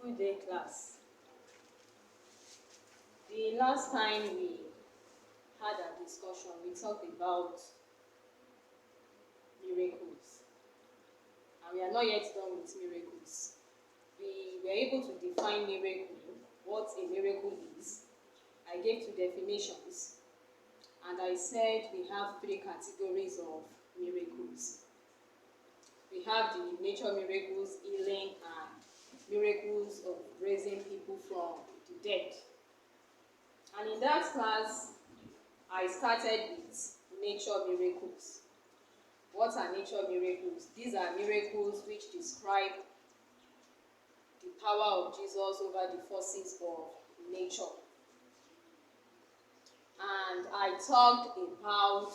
Good day, class. The last time we had a discussion, we talked about miracles, and we are not yet done with miracles. We were able to define miracle, what a miracle is. I gave two definitions, and I said we have three categories of miracles. We have the nature miracles, healing, and miracles of raising people from the dead. And in that class, I started with nature miracles. What are nature miracles? These are miracles which describe the power of Jesus over the forces of nature. And I talked about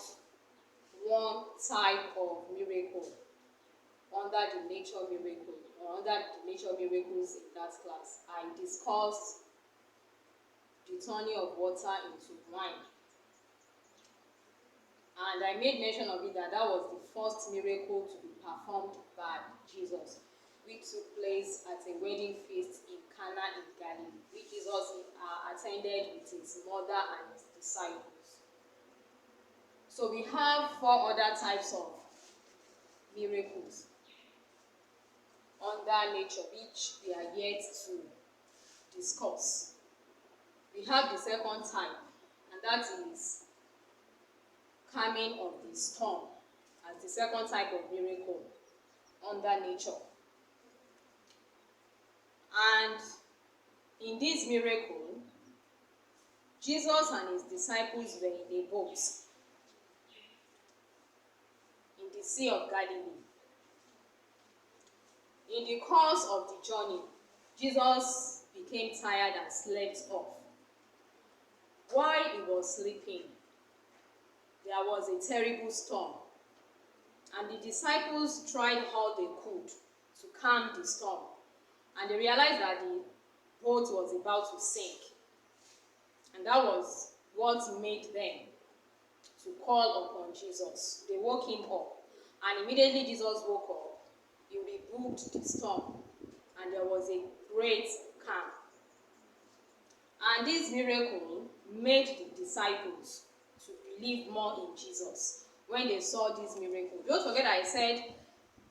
one type of miracle under the nature miracle, or under the nature miracles in that class. I discussed the turning of water into wine. And I made mention of it that was the first miracle to be performed by Jesus, which took place at a wedding feast in Cana in Galilee, which Jesus attended with his mother and his disciples. So we have four other types of miracles under nature, which we are yet to discuss. We have the second type, and that is calming of the storm as the second type of miracle under nature. And in this miracle, Jesus and his disciples were in a boat in the Sea of Galilee. In the course of the journey, Jesus became tired and slept off. While he was sleeping, there was a terrible storm, and the disciples tried all they could to calm the storm, and they realized that the boat was about to sink, and that was what made them to call upon Jesus. They woke him up, and immediately Jesus woke up, he rebuked the storm, and there was a great calm. And this miracle made the disciples to believe more in Jesus when they saw this miracle. Don't forget I said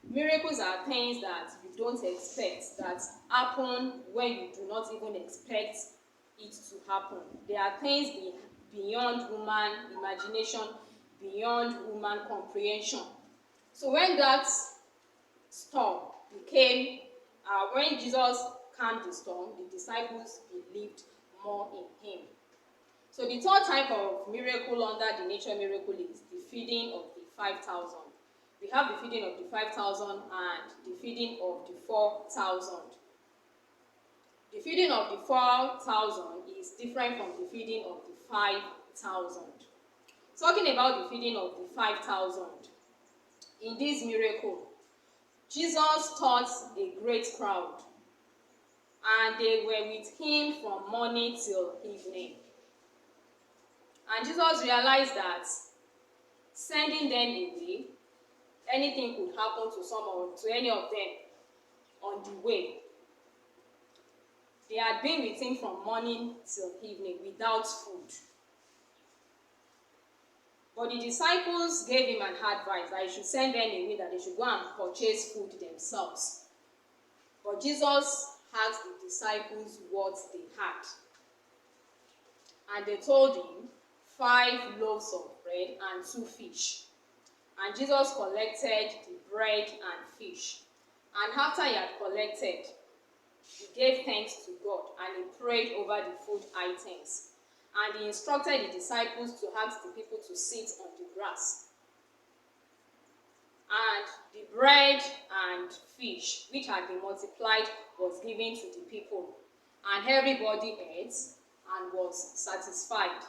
miracles are things that you don't expect, that happen when you do not even expect it to happen. They are things beyond human imagination, beyond human comprehension. So when that storm became, when Jesus calmed the storm, the disciples believed more in him. So the third type of miracle under the nature miracle is the feeding of the 5,000. We have the feeding of the 5,000 and the feeding of the 4,000. The feeding of the 4,000 is different from the feeding of the 5,000. Talking about the feeding of the 5,000, in this miracle, Jesus taught a great crowd, and they were with him from morning till evening. And Jesus realized that sending them away, anything could happen to someone, to any of them on the way. They had been with him from morning till evening without food. But the disciples gave him an advice that he should send them away, that they should go and purchase food themselves. But Jesus asked the disciples what they had. And they told him 5 loaves of bread and 2 fish. And Jesus collected the bread and fish. And after he had collected, he gave thanks to God and he prayed over the food items. And he instructed the disciples to ask the people to sit on the grass. And the bread and fish, which had been multiplied, was given to the people. And everybody ate and was satisfied.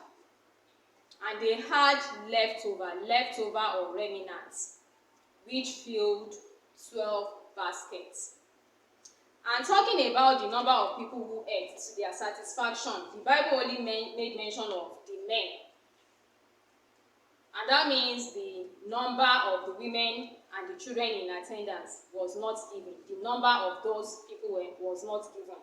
And they had leftover or remnants, which filled 12 baskets. And talking about the number of people who ate to their satisfaction, the Bible only made mention of the men. And that means the number of the women and the children in attendance was not given. The number of those people was not given.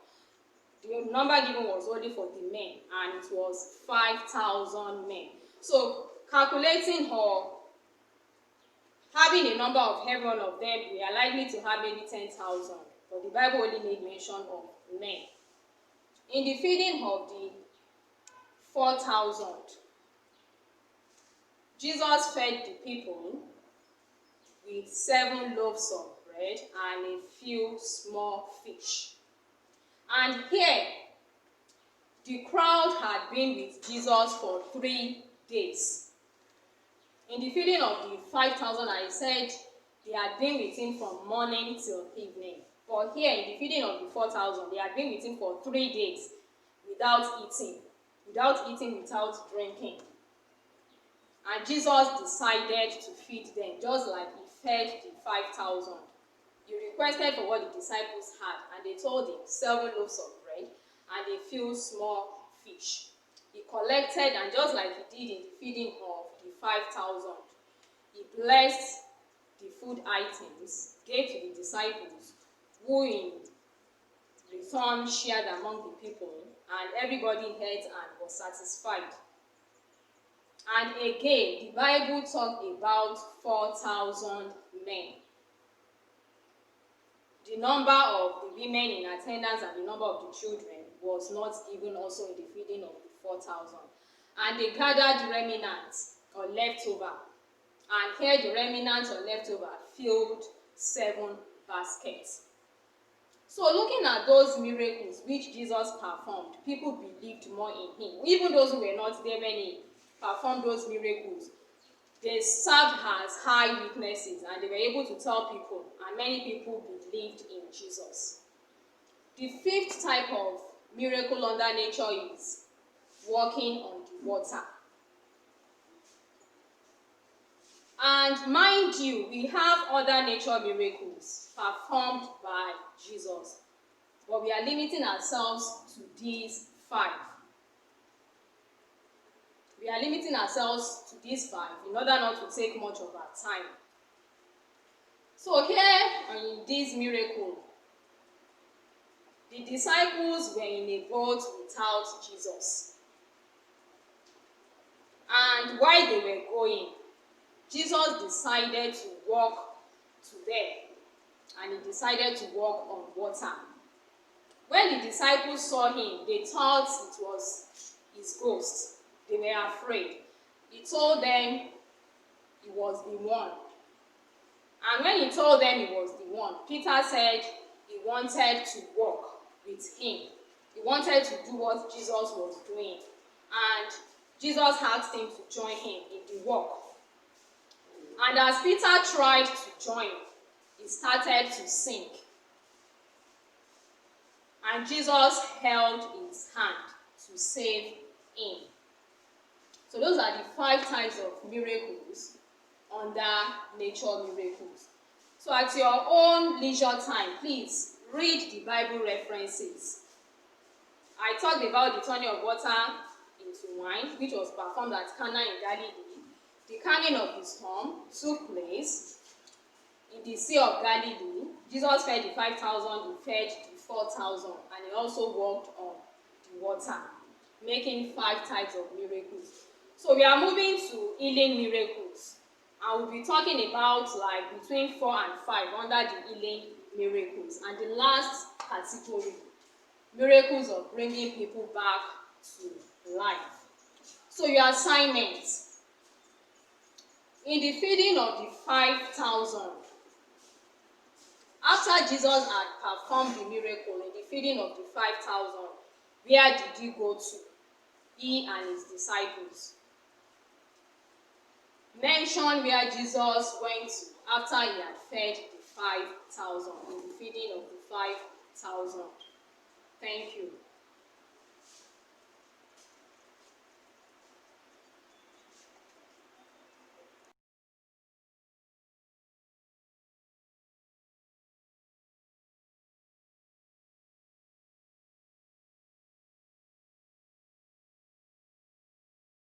The number given was only for the men, and it was 5,000 men. So calculating or having a number of every one of them, we are likely to have maybe 10,000, but the Bible only made mention of men. In the feeding of the 4,000, Jesus fed the people with 7 loaves of bread and a few small fish. And here, the crowd had been with Jesus for 3 days. In the feeding of the 5,000, I said they had been with him from morning till evening. But here, in the feeding of the 4,000, they had been with him for 3 days without eating, without drinking. And Jesus decided to feed them, just like he fed the 5,000. He requested for what the disciples had, and they told him 7 loaves of bread and a few small fish. He collected, and just like he did in the feeding of the 5,000, he blessed the food items, gave to the disciples, who in return shared among the people, and everybody ate and was satisfied. And again, the Bible talked about 4,000 men. The number of the women in attendance and the number of the children was not given also in the feeding of the 4,000. And they gathered remnants or leftover. And here the remnants or leftover filled 7 baskets. So looking at those miracles which Jesus performed, people believed more in him. Even those who were not there when he performed those miracles, they served as high witnesses, and they were able to tell people, and many people believed in Jesus. The 5th type of miracle under nature is walking on the water. And mind you, we have other nature miracles performed by Jesus, but we are limiting ourselves to these 5. We are limiting ourselves to these 5 in order not to take much of our time. So here in this miracle, the disciples were in a boat without Jesus. And while they were going, Jesus decided to walk to them, and he decided to walk on water. When the disciples saw him, they thought it was his ghost. They were afraid. He told them he was the one. And when he told them he was the one, Peter said he wanted to walk with him. He wanted to do what Jesus was doing. And Jesus asked him to join him in the walk. And as Peter tried to join, he started to sink. And Jesus held his hand to save him. So those are the 5 types of miracles under nature miracles. So at your own leisure time, please read the Bible references. I talked about the turning of water into wine, which was performed at Cana in Galilee. The calming of the storm took place in the Sea of Galilee. Jesus fed the 5,000, he fed the 4,000, and he also walked on the water, making 5 types of miracles. So we are moving to healing miracles, and we'll be talking about like between 4 and 5 under the healing miracles. And the last category, miracles of bringing people back to life. So your assignments. In the feeding of the 5,000, after Jesus had performed the miracle in the feeding of the 5,000, where did he go to? He and his disciples. Mention where Jesus went to after he had fed the 5,000, in the feeding of the 5,000. Thank you.